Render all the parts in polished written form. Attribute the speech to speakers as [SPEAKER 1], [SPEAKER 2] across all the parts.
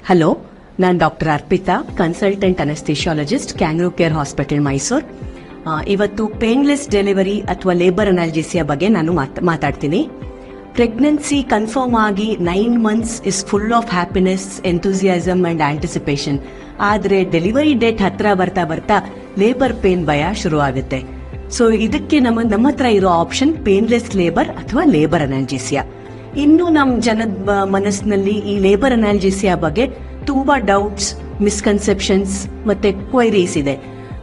[SPEAKER 1] Hello, ನಾನು doctor Arpita, consultant anaesthesiologist, Kangaroo Care hospital, Mysuru. ಇವತ್ತು painless delivery ಅಥವಾ ಲೇಬರ್ ಅನಾಲ್ಜೆಸಿಯಾ ಬಗ್ಗೆ ನಾನು ಮಾತಾಡ್ತೀನಿ. ಪ್ರೆಗ್ನೆನ್ಸಿ ಕನ್ಫರ್ಮ್ ಆಗಿ 9 months is full of happiness, enthusiasm and anticipation. ಆದರೆ ಡೆಲಿವರಿ ಡೇಟ್ ಹತ್ರ ಬರ್ತಾ ಬರ್ತಾ ಲೇಬರ್ ಪೇನ್ ಭಯ ಶುರು ಆಗುತ್ತೆ. ಸೊ ಇದಕ್ಕೆ ನಮ್ಮ ಹತ್ರ ಇರೋ ಆಪ್ಷನ್ ಪೇನ್ಲೆಸ್ ಲೇಬರ್ ಅಥವಾ ಲೇಬರ್ ಅನಾಲ್ಜೆಸಿಯಾ. ಇನ್ನು ನಮ್ಮ ಜನದ ಮನಸ್ಸಿನಲ್ಲಿ ಈ ಲೇಬರ್ ಅನಾಲ್ಜೆಸಿಯಾ ಬಗ್ಗೆ ತುಂಬಾ ಡೌಟ್ಸ್, ಮಿಸ್ಕನ್ಸೆಪ್ಷನ್ಸ್ ಮತ್ತೆ ಕ್ವೈರೀಸ್ ಇದೆ.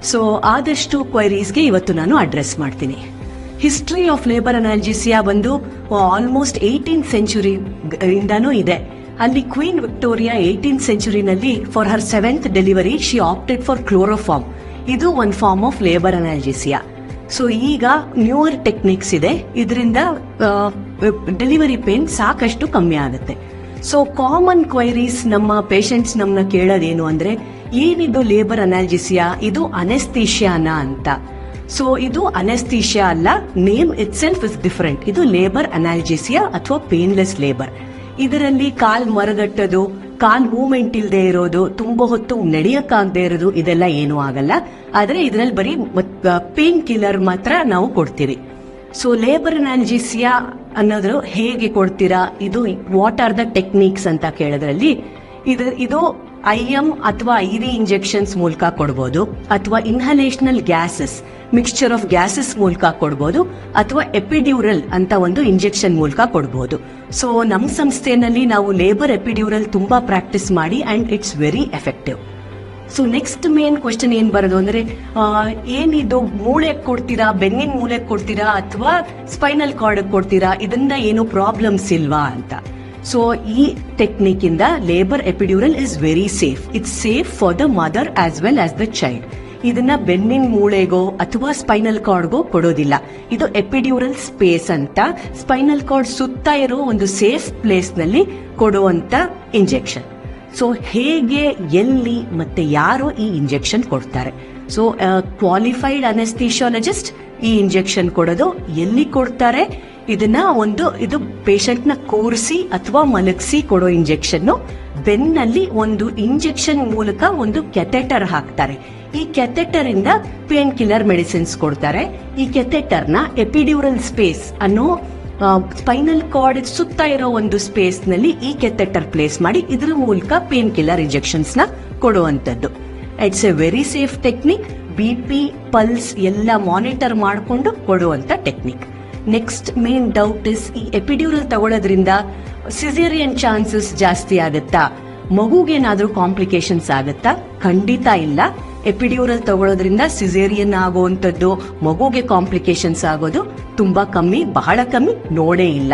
[SPEAKER 1] ಸೊ ಆದಷ್ಟು ಕ್ವೈರೀಸ್ಗೆ ಇವತ್ತು ನಾನು ಅಡ್ರೆಸ್ ಮಾಡ್ತೀನಿ. ಹಿಸ್ಟ್ರಿ ಆಫ್ ಲೇಬರ್ ಅನಾಲ್ಜೆಸಿಯಾ ಬಂದು ಆಲ್ಮೋಸ್ಟ್ 18th century ಇಂದಾನೂ ಇದೆ. ಅಲ್ಲಿ ಕ್ವೀನ್ ವಿಕ್ಟೋರಿಯಾ 18th centuryನಲ್ಲಿ for her 7th delivery she opted for chloroform. ಇದು ಒಂದು form of labour analgesia. So ಈಗ ನ್ಯೂಯರ್ ಟೆಕ್ನಿಕ್ಸ್ ಇದೆ, ಇದರಿಂದ ಡೆಲಿವರಿ ಪೇನ್ ಸಾಕಷ್ಟು ಕಮ್ಮಿ ಆಗುತ್ತೆ. ಸೊ ಕಾಮನ್ ಕ್ವೈರೀಸ್ ನಮ್ಮ ಪೇಷಂಟ್ಸ್ ನಮ್ಮನ್ನ ಕೇಳೋದೇನು ಅಂದ್ರೆ, ಏನಿದು ಲೇಬರ್ ಅನಾಲ್ಜೆಸಿಯಾ, ಇದು ಅನೆಸ್ಥೀಶಿಯಾನಾ ಅಂತ. ಸೊ ಇದು ಅನೆಸ್ಥೀಶಿಯಾ ಅಲ್ಲ, name it self is different. ಇದು ಲೇಬರ್ ಅನಾಲ್ಜೆಸಿಯಾ ಅಥವಾ ಪೇನ್ಲೆಸ್ ಲೇಬರ್. ಇದರಲ್ಲಿ ಕಾಲ್ ಮರಗಟ್ಟೋದು, ಕಾಲ್ ಮೂವ್ಮೆಂಟ್ ಇಲ್ಲದೆ ಇರೋದು, ತುಂಬಾ ಹೊತ್ತು ನಡೆಯಕ್ಕಾಗದೆ ಇರೋದು, ಇದೆಲ್ಲ ಏನೂ ಆಗಲ್ಲ. ಆದ್ರೆ ಇದರಲ್ಲಿ ಬರೀ ಪೇನ್ ಕಿಲ್ಲರ್ ಮಾತ್ರ ನಾವು ಕೊಡ್ತೀವಿ. ಸೊ ಲೇಬರ್ ಅನಾಲ್ಜೆಸಿಯಾ ಅನ್ನೋದು ಹೇಗೆ ಕೊಡ್ತೀರಾ, ಇದು ವಾಟ್ ಆರ್ ದ ಟೆಕ್ನಿಕ್ಸ್ ಅಂತ ಕೇಳೋದ್ರಲ್ಲಿ ಇದು IM ಅಥವಾ IV ಇಂಜೆಕ್ಷನ್ಸ್ ಮೂಲಕ ಕೊಡಬಹುದು, ಅಥವಾ ಇನ್ಹಲೇಷನಲ್ ಗ್ಯಾಸಸ್, ಮಿಕ್ಸ್ಚರ್ ಆಫ್ ಗ್ಯಾಸಸ್ ಮೂಲಕ ಕೊಡಬಹುದು, ಅಥವಾ ಎಪಿಡ್ಯೂರಲ್ ಅಂತ ಒಂದು ಇಂಜೆಕ್ಷನ್ ಮೂಲಕ ಕೊಡಬಹುದು. ಸೊ ನಮ್ಮ ಸಂಸ್ಥೆನಲ್ಲಿ ನಾವು ಲೇಬರ್ ಎಪಿಡ್ಯೂರಲ್ ತುಂಬಾ ಪ್ರಾಕ್ಟೀಸ್ ಮಾಡಿ and it's very effective. So next main question ಏನ್ ಬರೋದು ಅಂದ್ರೆ, ಏನಿದು ಮೂಳೆಗೆ ಕೊಡ್ತೀರಾ, ಬೆನ್ನಿನ ಮೂಳೆಗೆ ಕೊಡ್ತೀರಾ ಅಥವಾ ಸ್ಪೈನಲ್ ಕಾರ್ಡ್ ಕೊಡ್ತೀರಾ, ಇದರಿಂದ ಏನು ಪ್ರಾಬ್ಲಮ್ಸ್ ಇಲ್ವಾ ಅಂತ. ಸೊ ಈ ಟೆಕ್ನಿಕ್ ಇಂದ labour epidural is very safe. It's safe for the mother as well as the child. ಇದನ್ನ ಬೆನ್ನಿನ ಮೂಳೆಗೋ ಅಥವಾ ಸ್ಪೈನಲ್ ಕಾರ್ಡ್ಗೋ ಕೊಡೋದಿಲ್ಲ. ಇದು ಎಪಿಡ್ಯೂರಲ್ ಸ್ಪೇಸ್ ಅಂತ, ಸ್ಪೈನಲ್ ಕಾರ್ಡ್ ಸುತ್ತ ಇರೋ ಒಂದು ಸೇಫ್ ಪ್ಲೇಸ್ ನಲ್ಲಿ ಕೊಡುವಂತ ಇಂಜೆಕ್ಷನ್. ಸೊ ಹೇಗೆ, ಎಲ್ಲಿ ಮತ್ತೆ ಯಾರು ಈ ಇಂಜೆಕ್ಷನ್ ಕೊಡ್ತಾರೆ? ಸೊ ಕ್ವಾಲಿಫೈಡ್ ಅನೆಸ್ಥಿಷಿಯಾಲಜಿಸ್ಟ್ ಈ ಇಂಜೆಕ್ಷನ್ ಕೊಡೋದು. ಎಲ್ಲಿ ಕೊಡ್ತಾರೆ? ಇದು ಪೇಷಂಟ್ ನ ಕೂರಿಸಿ ಅಥವಾ ಮಲಗಿಸಿ ಕೊಡೋ ಇಂಜೆಕ್ಷನ್. ಬೆನ್ನಲ್ಲಿ ಒಂದು ಇಂಜೆಕ್ಷನ್ ಮೂಲಕ ಒಂದು ಕೆಥೆಟರ್ ಹಾಕ್ತಾರೆ. ಈ ಕೆಥೆಟರ್ ಇಂದ ಪೇನ್ ಕಿಲ್ಲರ್ ಮೆಡಿಸಿನ್ಸ್ ಕೊಡ್ತಾರೆ. ಈ ಕೆಥೆಟರ್ ನ ಎಪಿಡ್ಯೂರಲ್ ಸ್ಪೇಸ್ ಅನ್ನೋ ಸ್ಪೈನಲ್ ಕಾರ್ಡ್ ಸುತ್ತ ಇರೋ ಒಂದು ಸ್ಪೇಸ್ ನಲ್ಲಿ ಈ ಕೆಥೆಟರ್ ಪ್ಲೇಸ್ ಮಾಡಿ ಇದರ ಮೂಲಕ ಪೇನ್ ಕಿಲ್ಲರ್ ಇಂಜೆಕ್ಷನ್ಸ್ ನ ಕೊಡುವಂತದ್ದು. It's a very safe technique. BP, pulse ಎಲ್ಲ ಮಾನಿಟರ್ ಮಾಡಿಕೊಂಡು ಕೊಡುವಂತ technique. Next main doubt is, ಈ ಎಪಿಡ್ಯೂರಲ್ ತಗೊಳ್ಳೋದ್ರಿಂದ ಸಿಸೇರಿಯನ್ ಚಾನ್ಸಸ್ ಜಾಸ್ತಿ ಆಗುತ್ತಾ, ಮಗುಗೇನಾದ್ರೂ ಕಾಂಪ್ಲಿಕೇಶನ್ಸ್ ಆಗುತ್ತಾ? ಖಂಡಿತ ಇಲ್ಲ. ಎಪಿಡ್ಯೂರಲ್ ತಗೊಳ್ಳೋದ್ರಿಂದ ಸಿಸೇರಿಯನ್ ಆಗುವಂತದ್ದು, ಮಗುಗೆ ಕಾಂಪ್ಲಿಕೇಶನ್ಸ್ ಆಗೋದು ತುಂಬಾ ಕಮ್ಮಿ, ಬಹಳ ಕಮ್ಮಿ, ನೋಡೇ ಇಲ್ಲ.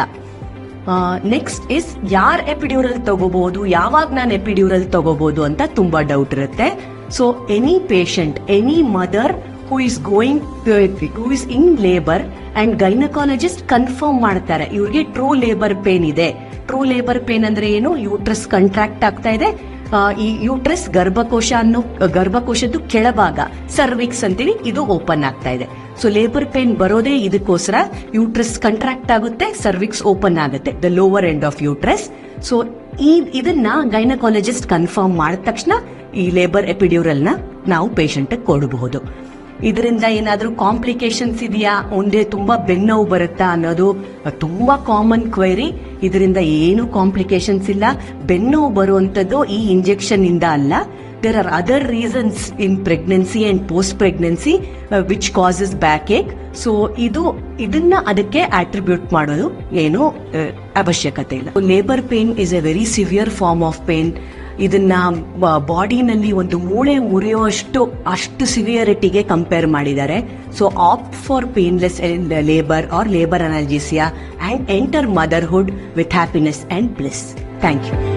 [SPEAKER 1] ನೆಕ್ಸ್ಟ್ ಇಸ್, ಯಾರ್ ಎಪಿಡ್ಯೂರಲ್ ತಗೋಬಹುದು, ಯಾವಾಗ ನಾನು ಎಪಿಡ್ಯೂರಲ್ ತಗೋಬಹುದು ಅಂತ ತುಂಬಾ ಡೌಟ್ ಇರುತ್ತೆ. So any patient, any mother who is in labor and gynecologist confirm ಮಾಡ್ತಾರೆ ಇವ್ರಿಗೆ ಟ್ರೂ ಲೇಬರ್ ಪೇನ್ ಇದೆ. ಟ್ರೂ ಲೇಬರ್ ಪೇನ್ ಅಂದ್ರೆ ಏನು? ಯೂಟ್ರಸ್ ಕಂಟ್ರಾಕ್ಟ್ ಆಗ್ತಾ ಇದೆ. ಈ ಯೂಟ್ರಸ್ ಗರ್ಭಕೋಶದ್ದು ಕೆಳಭಾಗ, ಸರ್ವಿಕ್ಸ್ ಅಂತೀವಿ, ಇದು ಓಪನ್ ಆಗ್ತಾ ಇದೆ. ಸೊ ಲೇಬರ್ ಪೇನ್ ಬರೋದೇ ಇದಕ್ಕೋಸ್ಕರ. ಯೂಟ್ರಸ್ ಕಂಟ್ರಾಕ್ಟ್ ಆಗುತ್ತೆ, ಸರ್ವಿಕ್ಸ್ ಓಪನ್ ಆಗುತ್ತೆ, the lower end of uterus. So ಇದನ್ನ ಗೈನಕಾಲಜಿಸ್ಟ್ ಕನ್ಫರ್ಮ್ ಮಾಡಿದ ತಕ್ಷಣ ಈ ಲೇಬರ್ ಎಪಿಡ್ಯೂರಲ್ ನ ನಾವು ಪೇಷಂಟ್ ಕೊಡಬಹುದು. ಇದರಿಂದ ಏನಾದ್ರೂ ಕಾಂಪ್ಲಿಕೇಶನ್ಸ್ ಇದೆಯಾ, ಒಂದೇ ತುಂಬಾ ಬೆನ್ನೋವು ಬರುತ್ತಾ ಅನ್ನೋದು ತುಂಬಾ ಕಾಮನ್ ಕ್ವೈರಿ. ಇದರಿಂದ ಏನು ಕಾಂಪ್ಲಿಕೇಶನ್ಸ್ ಇಲ್ಲ. ಬೆನ್ನೋವು ಬರುವಂತದ್ದು ಈ ಇಂಜೆಕ್ಷನ್ ಇಂದ ಅಲ್ಲ. There are other reasons in pregnancy and post pregnancy which causes backache. So ಇದನ್ನ ಅದಕ್ಕೆ ಅಟ್ರಿಬ್ಯೂಟ್ ಮಾಡೋದು ಏನು ಅವಶ್ಯಕತೆ ಇಲ್ಲ. Labour pain is a very severe form of pain. ಇದನ್ನ ಬಾಡಿನಲ್ಲಿ ಒಂದು ಮೂಳೆ ಅಷ್ಟು ಸಿವಿಯರಿಟಿಗೆ ಕಂಪೇರ್ ಮಾಡಿದ್ದಾರೆ. So opt for painless labour or labour analgesia and enter motherhood with happiness and bliss. Thank you.